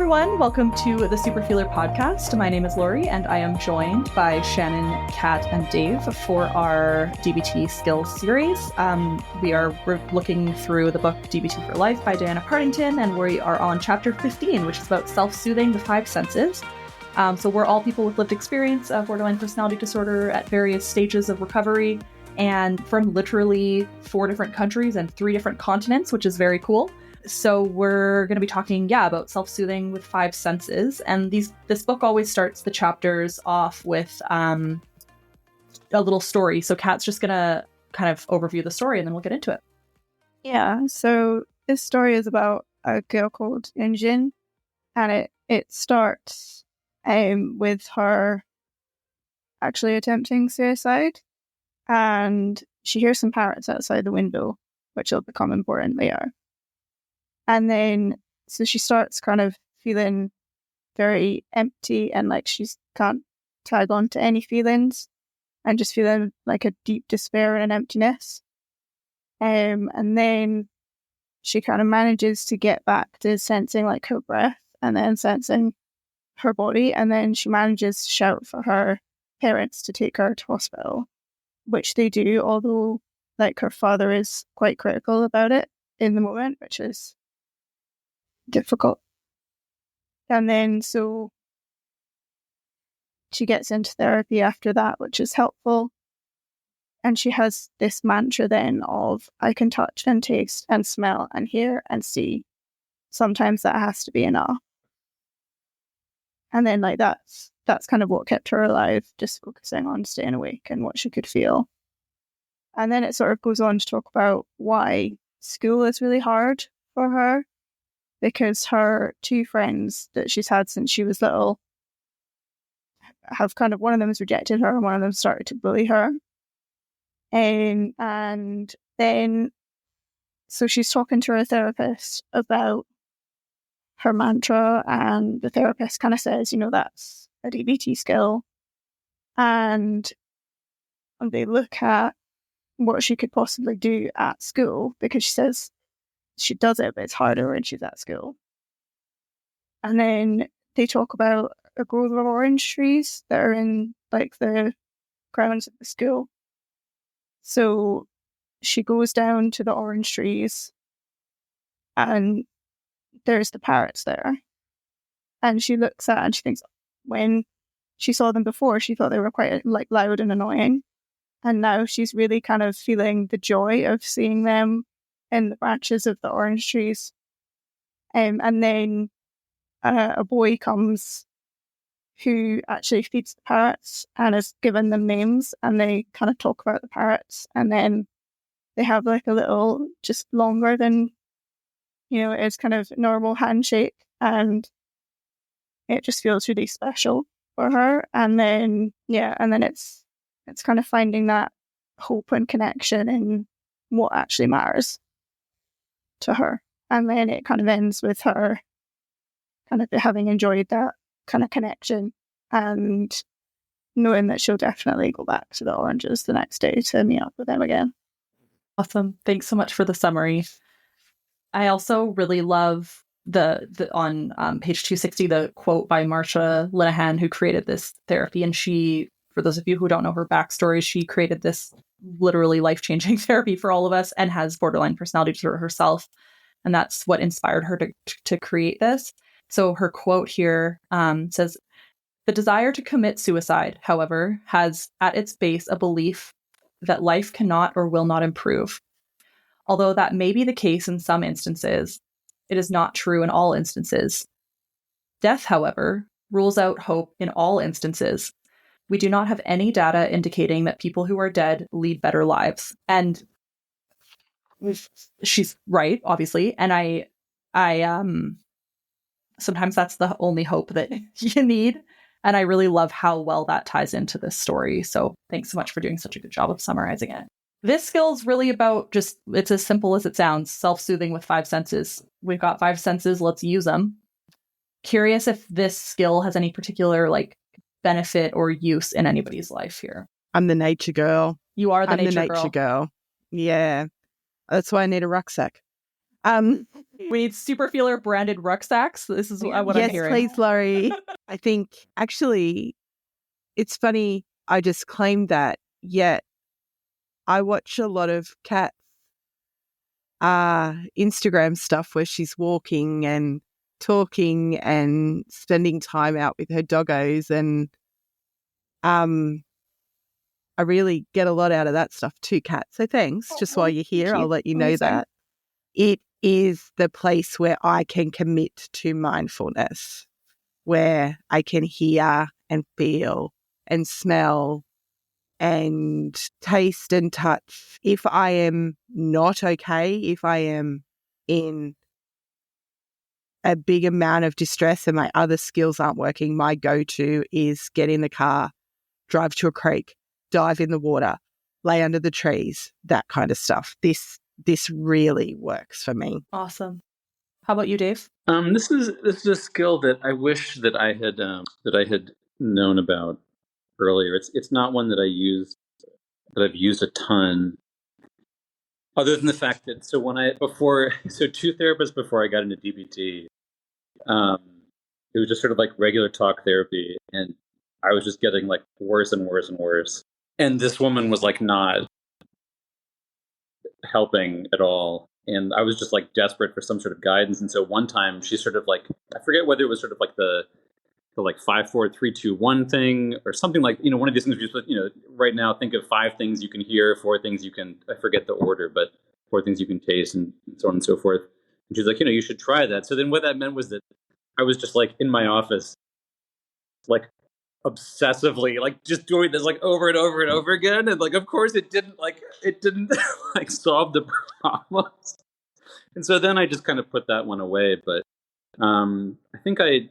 everyone. Welcome to the Super Feeler podcast. My name is Laurie, and I am joined by Shannon, Kat, and Dave for our DBT skills series. We're looking through the book DBT for Life by Diana Partington, and we are on chapter 15, which is about self-soothing the five senses. So we're all people with lived experience of borderline personality disorder at various stages of recovery, and from literally 4 different countries and 3 different continents, which is very cool. So we're going to be talking, about self-soothing with 5 senses. And this book always starts the chapters off with a little story. So Kat's just going to kind of overview the story and then we'll get into it. Yeah, so this story is about a girl called Injin, and it starts with her actually attempting suicide. And she hears some parrots outside the window, which will become important later. And then, so she starts kind of feeling very empty and like she can't tag on to any feelings and just feeling like a deep despair and an emptiness. And then she kind of manages to get back to sensing like her breath and then sensing her body. And then she manages to shout for her parents to take her to hospital, which they do, although like her father is quite critical about it in the moment, which is difficult. And then so she gets into therapy after that, which is helpful. And she has this mantra then of, I can touch and taste and smell and hear and see. Sometimes that has to be enough. And then like that's kind of what kept her alive, just focusing on staying awake and what she could feel. And then it sort of goes on to talk about why school is really hard for her, because her 2 friends that she's had since she was little have kind of, one of them has rejected her and one of them started to bully her. And then, so she's talking to her therapist about her mantra, and the therapist kind of says, that's a DBT skill. And they look at what she could possibly do at school, because she says she does it, but it's harder when she's at school. And then they talk about a grove of orange trees that are in like the grounds of the school. So she goes down to the orange trees and there's the parrots there. And she looks at it and she thinks, when she saw them before, she thought they were quite like loud and annoying. And now she's really kind of feeling the joy of seeing them in the branches of the orange trees. And then a boy comes who actually feeds the parrots and has given them names, and they kind of talk about the parrots, and then they have like a little, just longer than, it's kind of normal handshake, and it just feels really special for her. And then, it's kind of finding that hope and connection in what actually matters to her. And then it kind of ends with her kind of having enjoyed that kind of connection and knowing that she'll definitely go back to the oranges the next day to meet up with them again. Awesome. Thanks so much for the summary. I also really love the on page 260, the quote by Marsha Linehan, who created this therapy. And she, for those of you who don't know her backstory, she created this literally life-changing therapy for all of us and has borderline personality disorder herself. And that's what inspired her to create this. So her quote here says, "The desire to commit suicide, however, has at its base a belief that life cannot or will not improve. Although that may be the case in some instances, it is not true in all instances. Death, however, rules out hope in all instances. We do not have any data indicating that people who are dead lead better lives." And she's right, obviously. And I sometimes that's the only hope that you need. And I really love how well that ties into this story. So thanks so much for doing such a good job of summarizing it. This skill is really about just, it's as simple as it sounds, self-soothing with 5 senses. We've got 5 senses, let's use them. Curious if this skill has any particular like benefit or use in anybody's life here. I'm the nature girl. You are I'm the nature girl. Yeah. That's why I need a rucksack. We need super feeler branded rucksacks. This is what I'm Yes, hearing. please, Laurie. I think actually it's funny. I just claimed that. Yet I watch a lot of cat Instagram stuff where she's walking and talking and spending time out with her doggos, and I really get a lot out of that stuff too, Kat. So thanks. Just while you're here, I'll let you know that it is the place where I can commit to mindfulness, where I can hear and feel and smell and taste and touch. If I am not okay, if I am in a big amount of distress and my other skills aren't working, my go-to is get in the car, drive to a creek, dive in the water, lay under the trees, that kind of stuff. This really works for me. Awesome. How about you, Dave? This is a skill that I wish that I had known about earlier. It's not one that I've used a ton, other than the fact that so two therapists before I got into DBT, it was just sort of like regular talk therapy, and I was just getting like worse and worse and worse. And this woman was like not helping at all. And I was just like desperate for some sort of guidance. And so one time she sort of like, I forget whether it was sort of like the like 5, 4, 3, 2, 1 thing or something like, one of these things, right now think of 5 things you can hear, 4 things you can, I forget the order, but 4 things you can taste and so on and so forth. And she's like, you should try that. So then what that meant was that I was just like in my office, like obsessively like just doing this like over and over and over again, and like of course it didn't like like solve the problems. And so then I just kind of put that one away, but I think I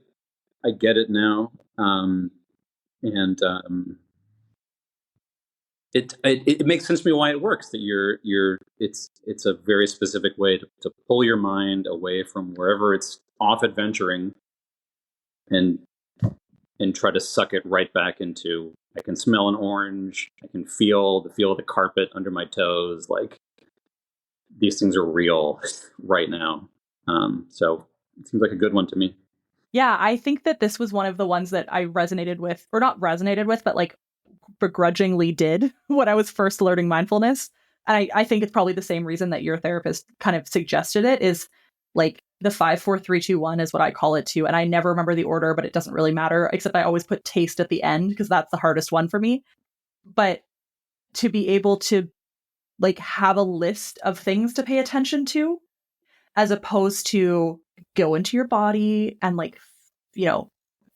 get it now. And it makes sense to me why it works, that it's a very specific way to pull your mind away from wherever it's off adventuring and try to suck it right back into, I can smell an orange, I can feel the carpet under my toes, like these things are real right now. So it seems like a good one to me. Yeah, I think that this was one of the ones that I resonated with, or not resonated with, but like begrudgingly did when I was first learning mindfulness. And I think it's probably the same reason that your therapist kind of suggested it, is like the 5, 4, 3, 2, 1 is what I call it too. And I never remember the order, but it doesn't really matter, except I always put taste at the end because that's the hardest one for me. But to be able to like have a list of things to pay attention to, as opposed to go into your body and like,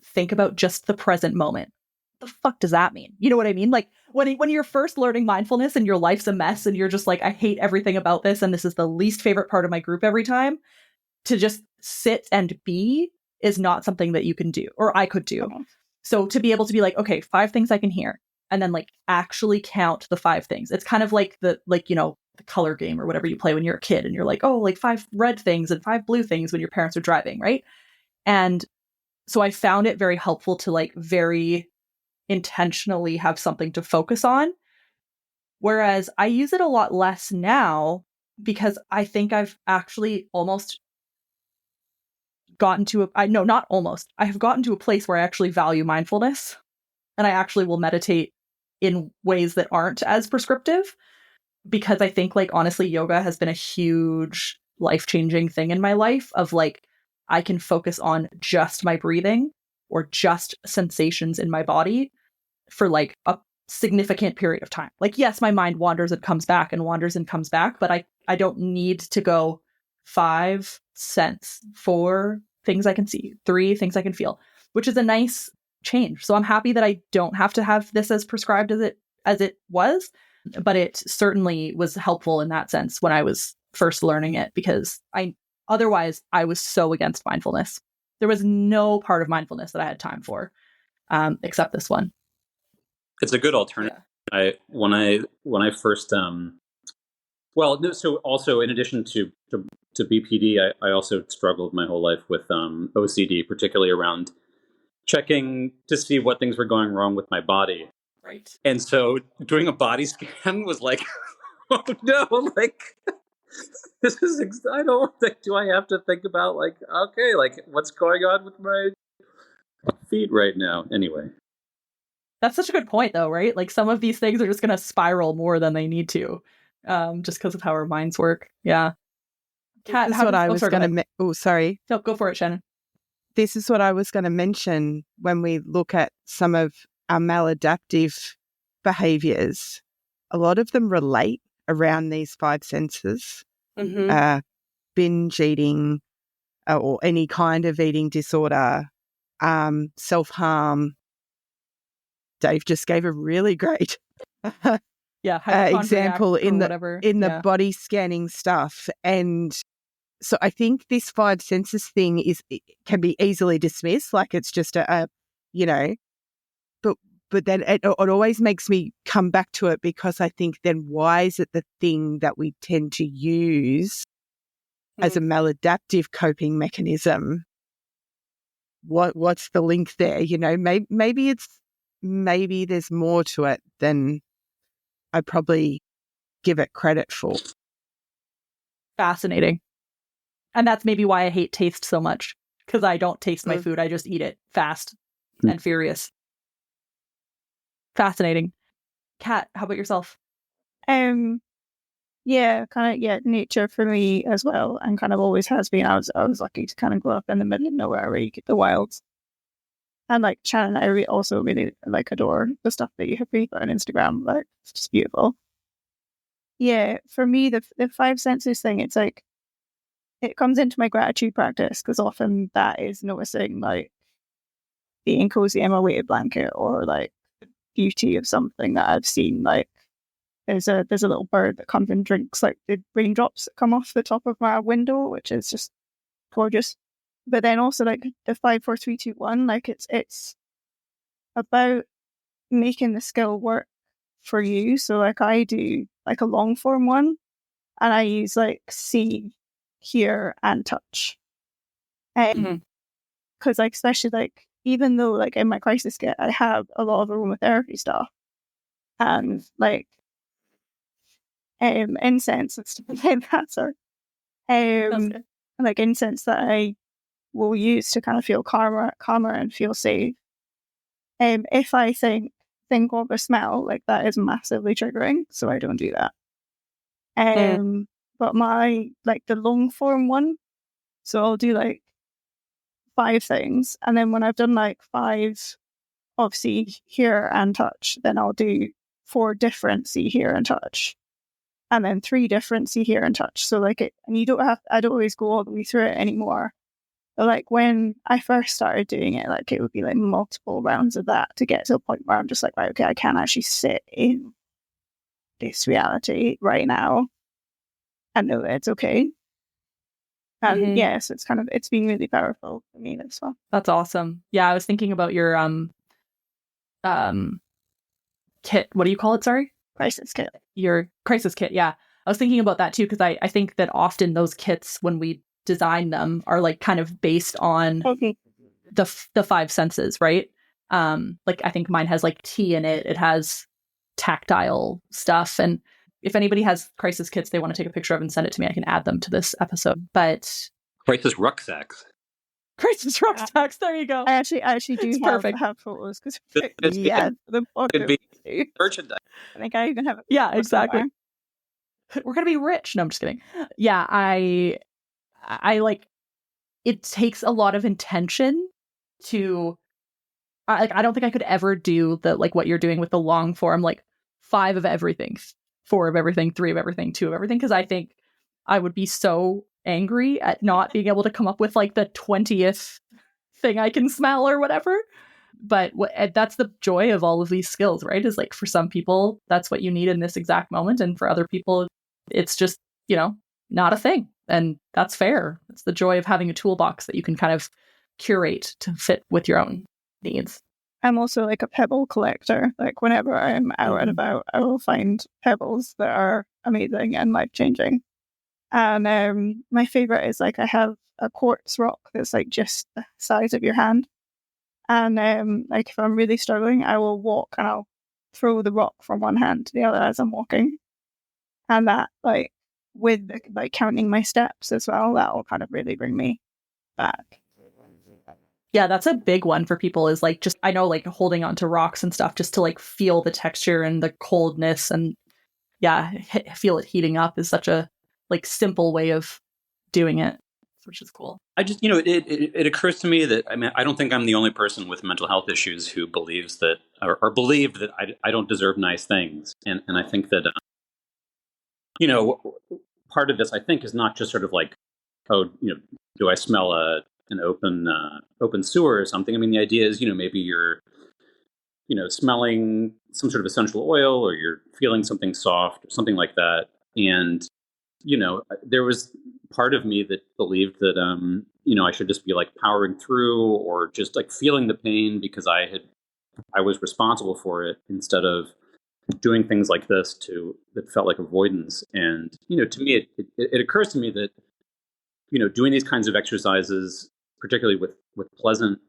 think about just the present moment. The fuck does that mean? You know what I mean? Like when you're first learning mindfulness and your life's a mess and you're just like, I hate everything about this and this is the least favorite part of my group every time, to just sit and be is not something that you can do, or I could do. Okay. So to be able to be like, okay, 5 things I can hear, and then like actually count the 5 things. It's kind of like the color game or whatever you play when you're a kid and you're like, oh, like 5 red things and 5 blue things when your parents are driving, right? And so I found it very helpful to like very intentionally have something to focus on. Whereas I use it a lot less now because I think I've actually almost gotten to I have gotten to a place where I actually value mindfulness, and I actually will meditate in ways that aren't as prescriptive, because I think like honestly yoga has been a huge life-changing thing in my life, of like I can focus on just my breathing or just sensations in my body for like a significant period of time. Like yes, my mind wanders and comes back and wanders and comes back, but I don't need to go 5 scents, 4 things I can see, 3 things I can feel, which is a nice change. So I'm happy that I don't have to have this as prescribed as it was, but it certainly was helpful in that sense when I was first learning it, because otherwise I was so against mindfulness. There was no part of mindfulness that I had time for, except this one. It's a good alternative. Yeah. When I first so also in addition to BPD, I also struggled my whole life with OCD, particularly around checking to see what things were going wrong with my body. Right. And so doing a body scan was like, oh no, like I don't think, do I have to think about like, okay, like what's going on with my feet right now? Anyway. That's such a good point though, right? Like some of these things are just going to spiral more than they need to, just because of how our minds work. Yeah. Kat, This is how what does, I oh, was sorry, go going ahead. to. Oh, sorry. No, go for it, Shannon. This is what I was going to mention when we look at some of our maladaptive behaviors. A lot of them relate around these five senses. Mm-hmm. Binge eating or any kind of eating disorder, self-harm. Dave just gave a really great Yeah, example hypochondriac or in whatever. the Yeah. body scanning stuff. And so I think this five senses thing can be easily dismissed, like it's just a but then it always makes me come back to it, because I think then why is it the thing that we tend to use as a maladaptive coping mechanism? What's the link there? Maybe there's more to it than I probably give it credit for. Fascinating. And that's maybe why I hate taste so much, because I don't taste my food. I just eat it fast and furious. Fascinating. Kat, how about yourself? Yeah, nature for me as well, and kind of always has been. I was lucky to kind of grow up in the middle of nowhere where you get the wilds. And like Shannon, I also really like adore the stuff that you have put on Instagram. Like it's just beautiful. Yeah, for me, the five senses thing, it's like it comes into my gratitude practice, because often that is noticing like being cozy in my weighted blanket, or like the beauty of something that I've seen. Like there's a little bird that comes and drinks like the raindrops that come off the top of my window, which is just gorgeous. But then also like the 5, 4, 3, 2, 1, like it's about making the skill work for you. So like I do like a long form one, and I use like see, hear, and touch. Because like especially like even though like in my crisis kit I have a lot of aromatherapy stuff and like incense and stuff like that, sorry. Like incense that I will use to kind of feel calmer and feel safe. If I think of a smell, like that is massively triggering, so I don't do that. But my like the long form one, so I'll do like 5 things, and then when I've done like 5 of see, hear, and touch, then I'll do 4 different see, hear, and touch, and then 3 different see, hear, and touch. So like it, and I don't always go all the way through it anymore. But like when I first started doing it, like it would be like multiple rounds of that to get to a point where I'm just like, right, okay, I can actually sit in this reality right now and know that it's okay. And yes, it's been really powerful for me as well. That's awesome. Yeah, I was thinking about your kit. What do you call it? Sorry? Crisis kit. Your crisis kit. Yeah. I was thinking about that too, because I think that often those kits, when we design them, are like kind of based on the 5 senses, right? Like I think mine has like tea in it. It has tactile stuff. And if anybody has crisis kits they want to take a picture of and send it to me, I can add them to this episode. But Crisis rucksacks. crisis rucksacks. There you go. I actually do have photos, because It could be merchandise. I think I even have it. Yeah, exactly. We're gonna be rich. No, I'm just kidding. Yeah, I like, it takes a lot of intention to I don't think I could ever do the like what you're doing with the long form, like 5 of everything, 4 of everything, 3 of everything, 2 of everything, because I think I would be so angry at not being able to come up with like the 20th thing I can smell or whatever. But that's the joy of all of these skills, right? Is like for some people that's what you need in this exact moment, and for other people it's just, not a thing, and that's fair. It's the joy of having a toolbox that you can kind of curate to fit with your own needs. I'm also like a pebble collector. Like whenever I'm out and about, I will find pebbles that are amazing and life-changing. And my favorite is like I have a quartz rock that's like just the size of your hand. And like if I'm really struggling, I will walk and I'll throw the rock from one hand to the other as I'm walking. And that like with like counting my steps as well, that will kind of really bring me back. Yeah, that's a big one for people, is like, just, I know, like holding onto rocks and stuff just to like feel the texture and the coldness, and yeah, feel it heating up is such a like simple way of doing it, which is cool. I just, it occurs to me that, I mean, I don't think I'm the only person with mental health issues who believes that, or believed that I don't deserve nice things. And I think that, part of this, I think, is not just sort of like, oh, do I smell an open sewer or something? I mean, the idea is, maybe you're, smelling some sort of essential oil, or you're feeling something soft or something like that. And, there was part of me that believed that, I should just be like powering through, or just like feeling the pain because I was responsible for it, instead of doing things like this that felt like avoidance. And, to me, it occurs to me that, doing these kinds of exercises, particularly with pleasant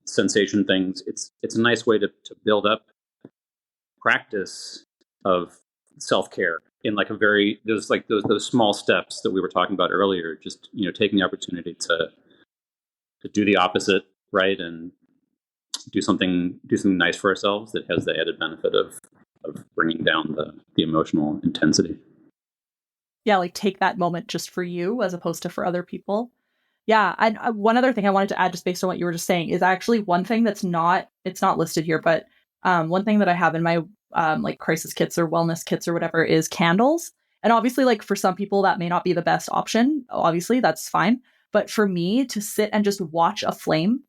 sensation things, it's a nice way to build up practice of self-care in like there's like those small steps that we were talking about earlier, just, taking the opportunity to do the opposite, right? And do something nice for ourselves that has the added benefit of bringing down the emotional intensity. Yeah, like take that moment just for you as opposed to for other people. Yeah, and one other thing I wanted to add, just based on what you were just saying, is actually one thing it's not listed here, but one thing that I have in my like crisis kits or wellness kits or whatever is candles. And obviously, like for some people that may not be the best option. Obviously, that's fine. But for me to sit and just watch a flame,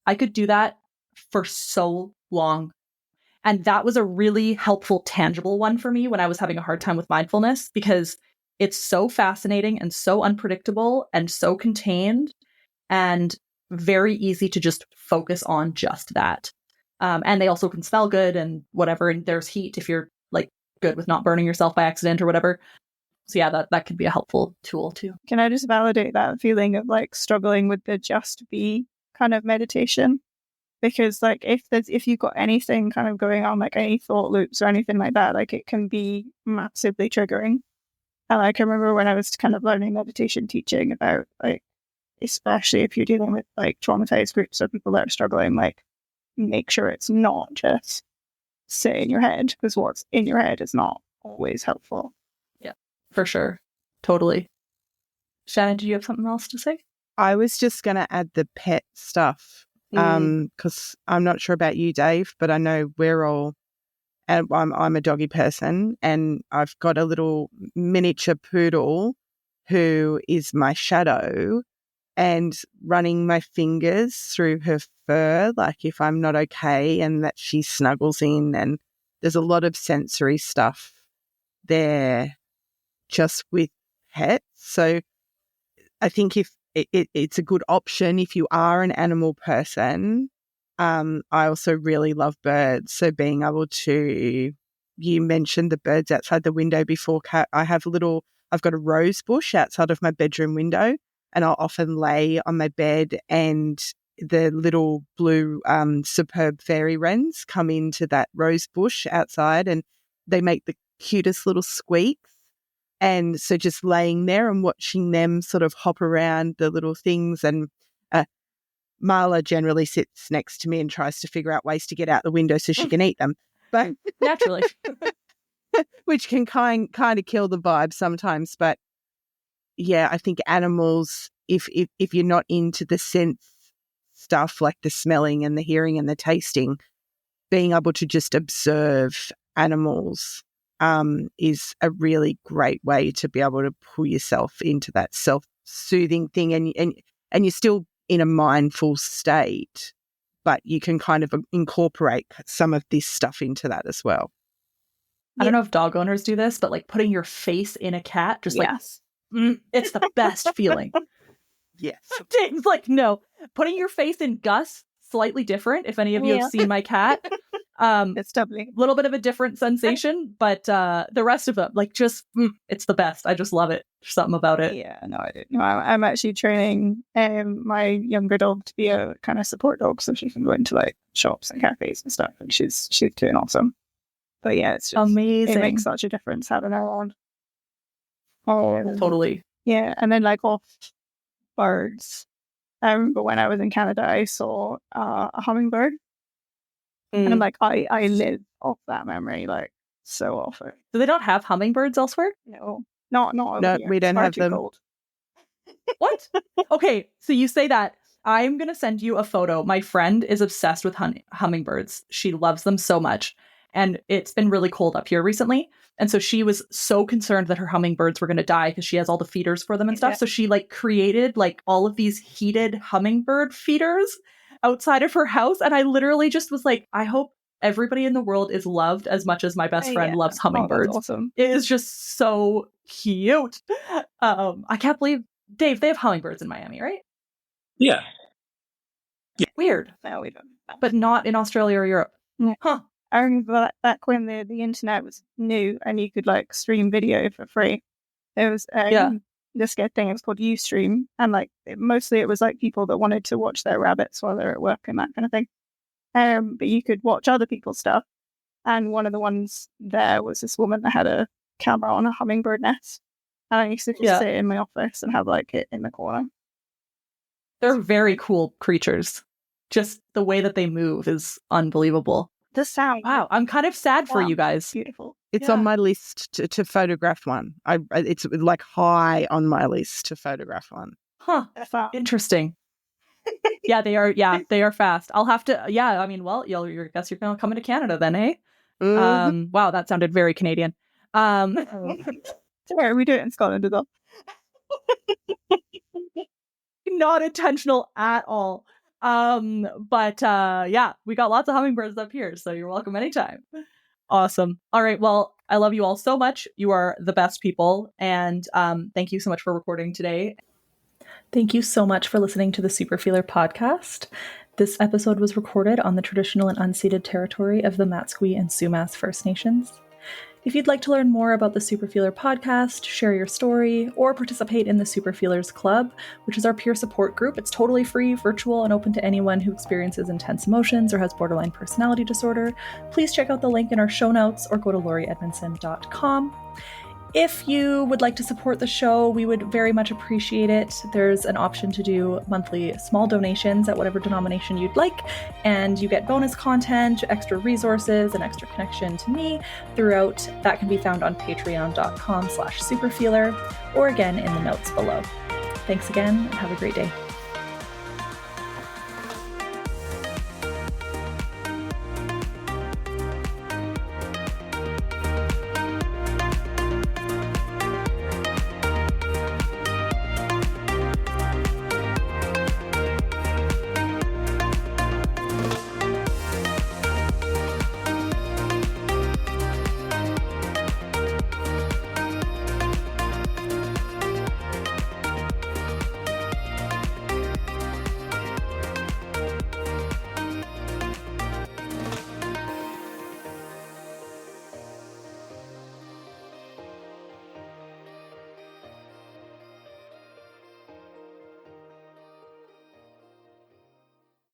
I could do that for so long. And that was a really helpful, tangible one for me when I was having a hard time with mindfulness, because it's so fascinating and so unpredictable and so contained, and very easy to just focus on just that. And they also can smell good and whatever. And there's heat if you're like good with not burning yourself by accident or whatever. So yeah, that could be a helpful tool too. Can I just validate that feeling of like struggling with the just be kind of meditation? Because like if you've got anything kind of going on, like any thought loops or anything like that, like it can be massively triggering. And like I remember when I was kind of learning meditation teaching about like, especially if you're dealing with like traumatized groups of people that are struggling, like make sure it's not just sit in your head, because what's in your head is not always helpful. Yeah, for sure. Totally. Shannon, do you have something else to say? I was just going to add the pet stuff, because I'm not sure about you, Dave, but I know we're all, and I'm a doggy person, and I've got a little miniature poodle who is my shadow, and running my fingers through her fur, like if I'm not okay, and that she snuggles in, and there's a lot of sensory stuff there just with pets. So I think if it's a good option if you are an animal person. I also really love birds. So being able to, you mentioned the birds outside the window before, Kat. I've got a rose bush outside of my bedroom window, and I'll often lay on my bed, and the little blue superb fairy wrens come into that rose bush outside, and they make the cutest little squeaks. And so just laying there and watching them sort of hop around the little things, and Marla generally sits next to me and tries to figure out ways to get out the window so she can eat them. But naturally. Which can kind of kill the vibe sometimes. But yeah, I think animals, if you're not into the sense stuff like the smelling and the hearing and the tasting, being able to just observe animals is a really great way to be able to pull yourself into that self-soothing thing, and you're still in a mindful state, but you can kind of incorporate some of this stuff into that as well. I don't know if dog owners do this, but like putting your face in a cat, just yes. Like, it's the best feeling. Yes. Dave's like, no. Putting your face in Gus, slightly different, if any of you have seen my cat. It's definitely a little bit of a different sensation, but the rest of them, like, just it's the best. I just love it. There's something about it. Yeah, no, I don't know. I'm actually training my younger dog to be a kind of support dog, so she can go into like shops and cafes and stuff, and she's doing awesome. But yeah, it's just amazing. It makes such a difference having her on. Oh, Totally. yeah. And then like off birds. I remember when I was in Canada, I saw a hummingbird, and like I live off that memory like so often. Do they not have hummingbirds elsewhere? No, not over No, here. we don't It's far have too them. cold. What? Okay, so you say that. I'm going to send you a photo. My friend is obsessed with hummingbirds. She loves them so much. And it's been really cold up here recently. And so she was so concerned that her hummingbirds were going to die because she has all the feeders for them and stuff. Yeah. So she like created like all of these heated hummingbird feeders outside of her house. And I literally just was like, I hope everybody in the world is loved as much as my best friend loves hummingbirds. Oh, that's awesome. It is just so cute. I can't believe, Dave, they have hummingbirds in Miami, right? Yeah. Weird. No, we don't. But not in Australia or Europe. Yeah. Huh. I remember back when the internet was new and you could like stream video for free. There was this good thing. It was called Ustream, and like mostly it was like people that wanted to watch their rabbits while they're at work and that kind of thing. But you could watch other people's stuff. And one of the ones there was this woman that had a camera on a hummingbird nest. And I used to just sit in my office and have like it in the corner. They're very cool creatures. Just the way that they move is unbelievable. The sound. Wow, I'm kind of sad for you guys. Beautiful. It's on my list to photograph one. It's like high on my list to photograph one. Huh. Interesting. Yeah, they are. Yeah, they are fast. I'll have to. Yeah, I mean, well, I guess you're going to come into Canada then, eh? Wow, that sounded very Canadian. Sorry, we do it in Scotland as well. Not intentional at all. But yeah, we got lots of hummingbirds up here, so you're welcome anytime. Awesome. All right, well, I love you all so much. You are the best people, and thank you so much for recording today. Thank you so much for listening to the Superfeeler podcast. This episode was recorded on the traditional and unceded territory of the Matsqui and Sumas First Nations. If you'd like to learn more about the Superfeeler podcast, share your story, or participate in the Superfeelers Club, which is our peer support group, it's totally free, virtual, and open to anyone who experiences intense emotions or has borderline personality disorder, please check out the link in our show notes or go to laurieedmondson.com. If you would like to support the show, we would very much appreciate it. There's an option to do monthly small donations at whatever denomination you'd like, and you get bonus content, extra resources, and extra connection to me throughout. That can be found on patreon.com/superfeeler, or again in the notes below. Thanks again, and have a great day.